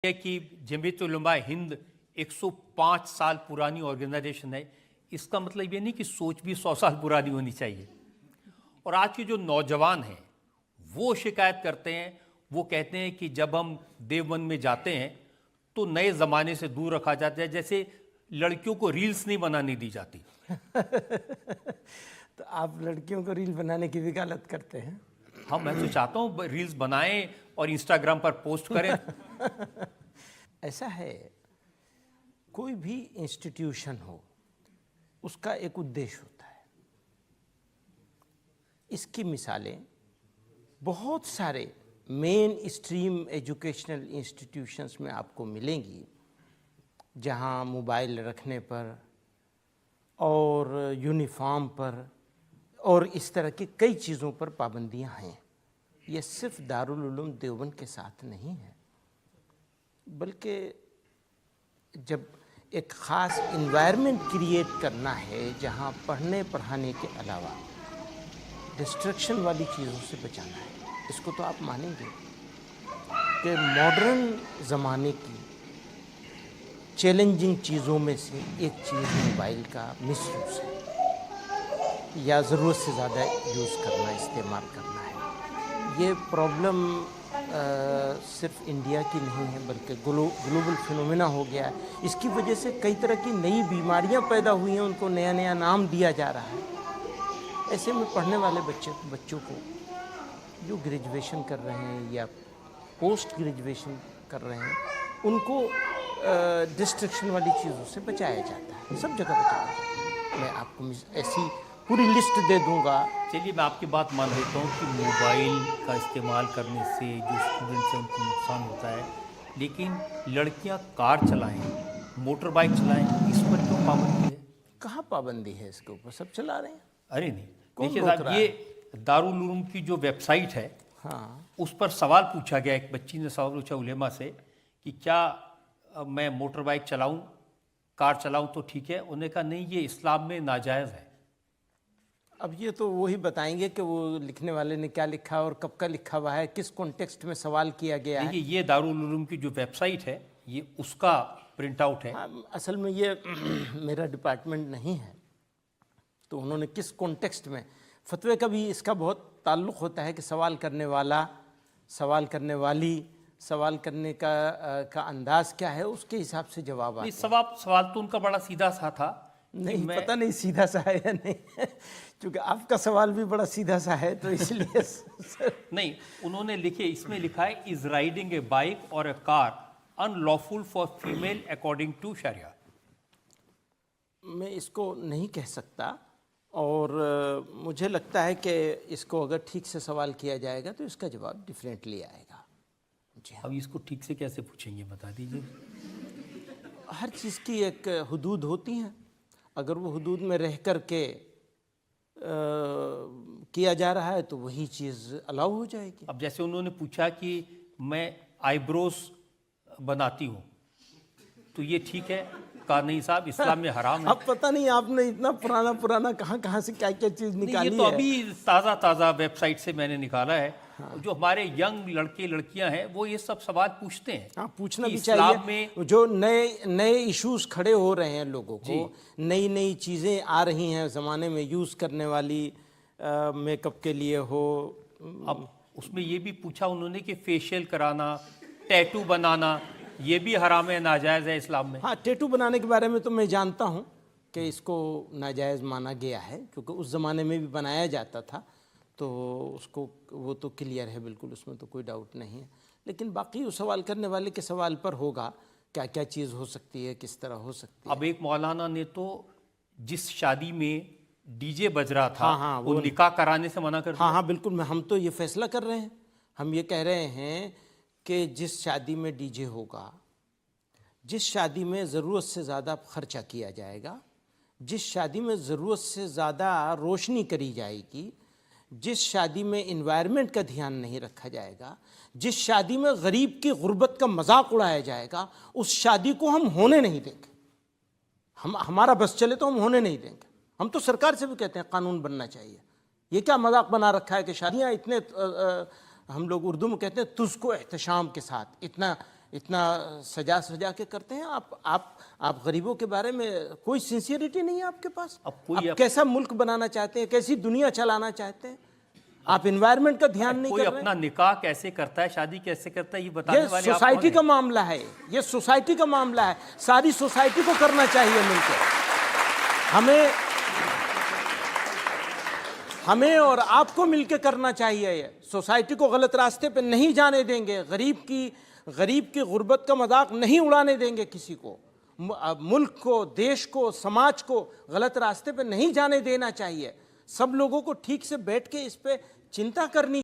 है कि जमीयत उलमा हिंद 105 साल पुरानी ऑर्गेनाइजेशन है। इसका मतलब ये नहीं कि सोच भी 100 साल पुरानी होनी चाहिए। और आज के जो नौजवान हैं वो शिकायत करते हैं, वो कहते हैं कि जब हम देवबंद में जाते हैं तो नए ज़माने से दूर रखा जाता है, जैसे लड़कियों को रील्स नहीं बनाने दी जाती। तो आप लड़कियों को रील बनाने की वकालत करते हैं? हाँ, मैं तो चाहता हूँ रील्स बनाएं और इंस्टाग्राम पर पोस्ट करें। ऐसा है, कोई भी इंस्टीट्यूशन हो उसका एक उद्देश्य होता है। इसकी मिसालें बहुत सारे मेन स्ट्रीम एजुकेशनल इंस्टीट्यूशंस में आपको मिलेंगी, जहां मोबाइल रखने पर और यूनिफॉर्म पर और इस तरह की कई चीज़ों पर पाबंदियां हैं। ये सिर्फ दारुल उलूम देवबंद के साथ नहीं है, बल्कि जब एक ख़ास इन्वायरमेंट क्रिएट करना है जहां पढ़ने पढ़ाने के अलावा डिस्ट्रक्शन वाली चीज़ों से बचाना है, इसको तो आप मानेंगे कि मॉडर्न ज़माने की चैलेंजिंग चीज़ों में से एक चीज़ मोबाइल का मिसयूज़ है या ज़रूरत से ज़्यादा यूज़ करना, इस्तेमाल करना है। ये प्रॉब्लम सिर्फ इंडिया की नहीं है, बल्कि ग्लोबल फिनोमेना हो गया है। इसकी वजह से कई तरह की नई बीमारियां पैदा हुई हैं, उनको नया नया नाम दिया जा रहा है। ऐसे में पढ़ने वाले बच्चों को जो ग्रेजुएशन कर रहे हैं या पोस्ट ग्रेजुएशन कर रहे हैं, उनको डिस्ट्रक्शन वाली चीज़ों से बचाया जाता है, सब जगह बचाया जाता है। मैं आपको ऐसी पूरी लिस्ट दे दूंगा। चलिए, मैं आपकी बात मान लेता हूँ कि मोबाइल का इस्तेमाल करने से जो स्टूडेंट्स हैं उनको नुकसान होता है, लेकिन लड़कियाँ कार चलाएं, मोटर बाइक चलाएं, इस पर क्यों पाबंदी है? कहाँ पाबंदी है इसके ऊपर? सब चला रहे हैं। अरे नहीं, देखिए साहब, ये दारुल उलूम की जो वेबसाइट है, हाँ, उस पर सवाल पूछा गया, एक बच्ची ने सवाल पूछा उलेमा से कि क्या मैं मोटर बाइक चलाऊं, कार चलाऊं तो ठीक है? उन्होंने कहा नहीं, ये इस्लाम में नाजायज़ है। अब ये तो वही बताएंगे कि वो लिखने वाले ने क्या लिखा और कब का लिखा हुआ है, किस कॉन्टेक्स्ट में सवाल किया गया है। देखिए, ये दारुल उलूम की जो वेबसाइट है, ये उसका प्रिंट आउट है। असल में ये मेरा डिपार्टमेंट नहीं है, तो उन्होंने किस कॉन्टेक्स्ट में, फतवे का भी इसका बहुत ताल्लुक़ होता है कि सवाल करने वाला, सवाल करने वाली, सवाल करने का अंदाज़ क्या है, उसके हिसाब से जवाब आता है। सवाल तो उनका बड़ा सीधा सा था। नहीं, पता नहीं सीधा सा है या नहीं, क्योंकि आपका सवाल भी बड़ा सीधा सा है, तो इसलिए नहीं, उन्होंने लिखे, इसमें लिखा है इज राइडिंग ए बाइक और a car unlawful for female according to sharia. मैं इसको नहीं कह सकता, और मुझे लगता है कि इसको अगर ठीक से सवाल किया जाएगा तो इसका जवाब डिफरेंटली आएगा। जी हाँ। अब इसको ठीक से कैसे पूछेंगे, बता दीजिए। हर चीज़ की एक हुदूद होती हैं, अगर वो हुदूद में रह कर के किया जा रहा है तो वही चीज़ अलाउ हो जाएगी। अब जैसे उन्होंने पूछा कि मैं आईब्रोज बनाती हूँ तो ये ठीक है? कहा नहीं साहब, इस्लाम में हराम है। अब पता नहीं आपने इतना पुराना कहाँ से क्या चीज़ निकाली है। ये तो अभी ताज़ा वेबसाइट से मैंने निकाला है। हाँ। जो हमारे यंग लड़के लड़कियां हैं वो ये सब सवाल पूछते हैं। हाँ, पूछना भी चाहिए। में जो नए इश्यूज खड़े हो रहे हैं, लोगों को नई चीज़ें आ रही हैं ज़माने में यूज़ करने वाली, मेकअप के लिए हो। अब उसमें ये भी पूछा उन्होंने कि फेशियल कराना, टैटू बनाना, ये भी हराम है, नाजायज़ है इस्लाम में। हाँ, टैटू बनाने के बारे में तो मैं जानता हूँ कि इसको नाजायज़ माना गया है, क्योंकि उस ज़माने में भी बनाया जाता था, तो उसको वो तो क्लियर है बिल्कुल, उसमें तो कोई डाउट नहीं है। लेकिन बाकी उस सवाल करने वाले के सवाल पर होगा क्या क्या चीज़ हो सकती है, किस तरह हो सकती है। अब एक मौलाना ने तो जिस शादी में डीजे बज रहा था, हाँ, वो निकाह कराने से मना कर दिया। हाँ, बिल्कुल। हम तो ये फैसला कर रहे हैं, हम ये कह रहे हैं कि जिस शादी में डीजे होगा, जिस शादी में ज़रूरत से ज़्यादा खर्चा किया जाएगा, जिस शादी में ज़रूरत से ज़्यादा रोशनी करी जाएगी, जिस शादी में इन्वायरमेंट का ध्यान नहीं रखा जाएगा, जिस शादी में गरीब की गुर्बत का मजाक उड़ाया जाएगा, उस शादी को हम होने नहीं देंगे। हमारा बस चले तो हम होने नहीं देंगे। हम तो सरकार से भी कहते हैं कानून बनना चाहिए। ये क्या मजाक बना रखा है कि शादियाँ इतने हम लोग उर्दू में कहते हैं तुझको एहतशाम के साथ, इतना इतना सजा सजा के करते हैं। आप गरीबों के बारे में कोई सिंसियरिटी नहीं है आपके पास। आप कैसा मुल्क बनाना चाहते हैं, कैसी दुनिया चलाना चाहते हैं? आप एनवायरनमेंट का ध्यान नहीं कर रहे। कोई अपना निकाह कैसे करता है, शादी कैसे करता है, ये बताने वाले ये सोसाइटी का मामला है, ये सोसाइटी का मामला है। सारी सोसाइटी को करना चाहिए मिलकर, हमें और आपको मिलकर करना चाहिए। ये सोसाइटी को गलत रास्ते पे नहीं जाने देंगे, गरीब की गुर्बत का मजाक नहीं उड़ाने देंगे किसी को। मुल्क को, देश को, समाज को गलत रास्ते पे नहीं जाने देना चाहिए। सब लोगों को ठीक से बैठ के इस पे चिंता करनी